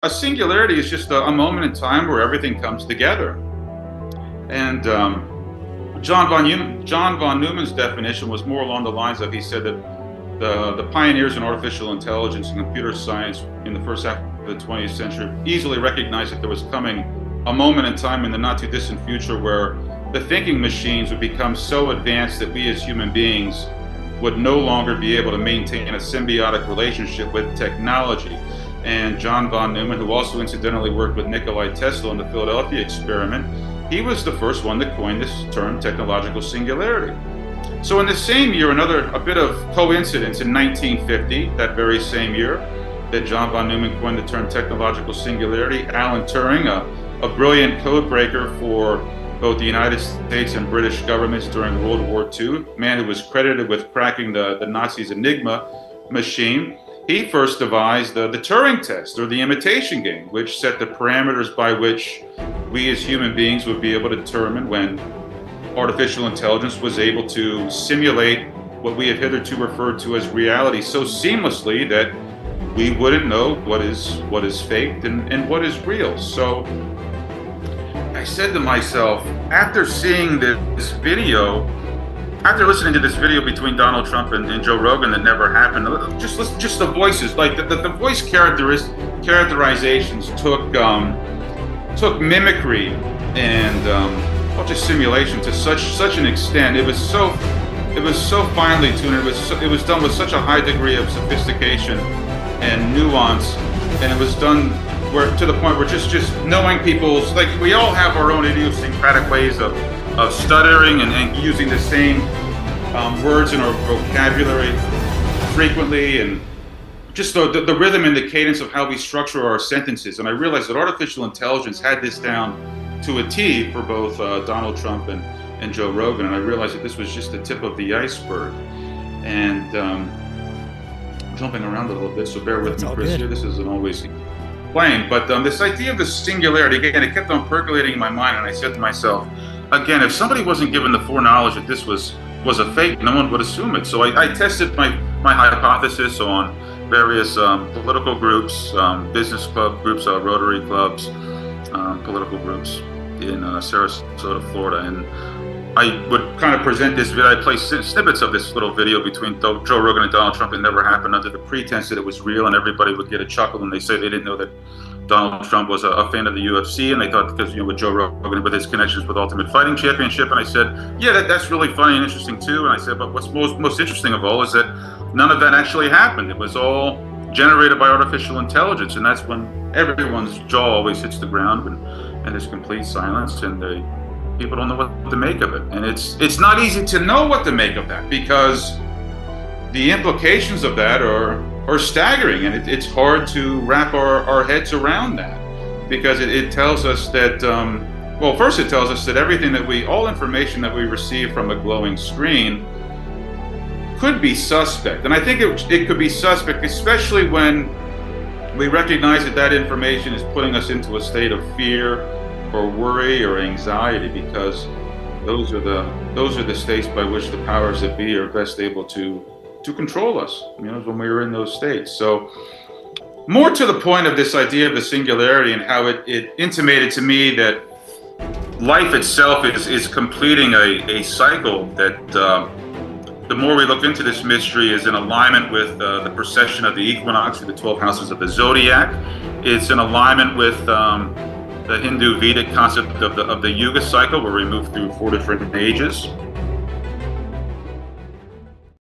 A singularity is just a moment in time where everything comes together. And John von Neumann's definition was more along the lines of, he said that the pioneers in artificial intelligence and computer science in the first half of the 20th century easily recognized that there was coming a moment in time in the not too distant future where the thinking machines would become so advanced that we as human beings would no longer be able to maintain a symbiotic relationship with technology. And John von Neumann, who also incidentally worked with Nikola Tesla in the Philadelphia experiment, he was the first one that coined this term technological singularity. So in the same year, a bit of coincidence, in 1950, that very same year that John von Neumann coined the term technological singularity, Alan Turing, a brilliant code breaker for both the United States and British governments during World War II, man who was credited with cracking the Nazis' Enigma machine, he first devised the Turing test, or the imitation game, which set the parameters by which we as human beings would be able to determine when artificial intelligence was able to simulate what we have hitherto referred to as reality so seamlessly that we wouldn't know what is faked and what is real. So I said to myself, after seeing this video, after listening to this video between Donald Trump and Joe Rogan that never happened, just the voices, like the voice characterizations took mimicry and just simulation to such an extent. It was so finely tuned. It was done with such a high degree of sophistication and nuance, and it was done to the point where just knowing people's, like, we all have our own idiosyncratic ways of stuttering and using the same words in our vocabulary frequently, and just the rhythm and the cadence of how we structure our sentences. And I realized that artificial intelligence had this down to a T for both Donald Trump and Joe Rogan. And I realized that this was just the tip of the iceberg. And jumping around a little bit, so bear with me, Chris, here. This isn't always plain, but this idea of the singularity, again, it kept on percolating in my mind. And I said to myself, again, if somebody wasn't given the foreknowledge that this was a fake, no one would assume it. So I tested my hypothesis on various political groups, business club groups, Rotary clubs, political groups in Sarasota, Florida. And I would kind of present this video. I play snippets of this little video between Joe Rogan and Donald Trump. It never happened, under the pretense that it was real, and everybody would get a chuckle, and they say they didn't know that Donald Trump was a fan of the UFC, and they thought because, with Joe Rogan, with his connections with Ultimate Fighting Championship. And I said, yeah, that's really funny and interesting too. And I said, but what's most interesting of all is that none of that actually happened. It was all generated by artificial intelligence. And that's when everyone's jaw always hits the ground, and there's complete silence, and people don't know what to make of it. And it's not easy to know what to make of that, because the implications of that are staggering, and it's hard to wrap our heads around that, because it tells us that, first it tells us that all information that we receive from a glowing screen could be suspect. And I think it could be suspect, especially when we recognize that information is putting us into a state of fear or worry or anxiety, because those are the states by which the powers that be are best able to control us, when we were in those states. So more to the point of this idea of the singularity, and how it intimated to me that life itself is completing a cycle that the more we look into this mystery is in alignment with the precession of the equinox through the 12 houses of the zodiac. It's in alignment with the Hindu Vedic concept of the Yuga cycle, where we move through 4 different ages.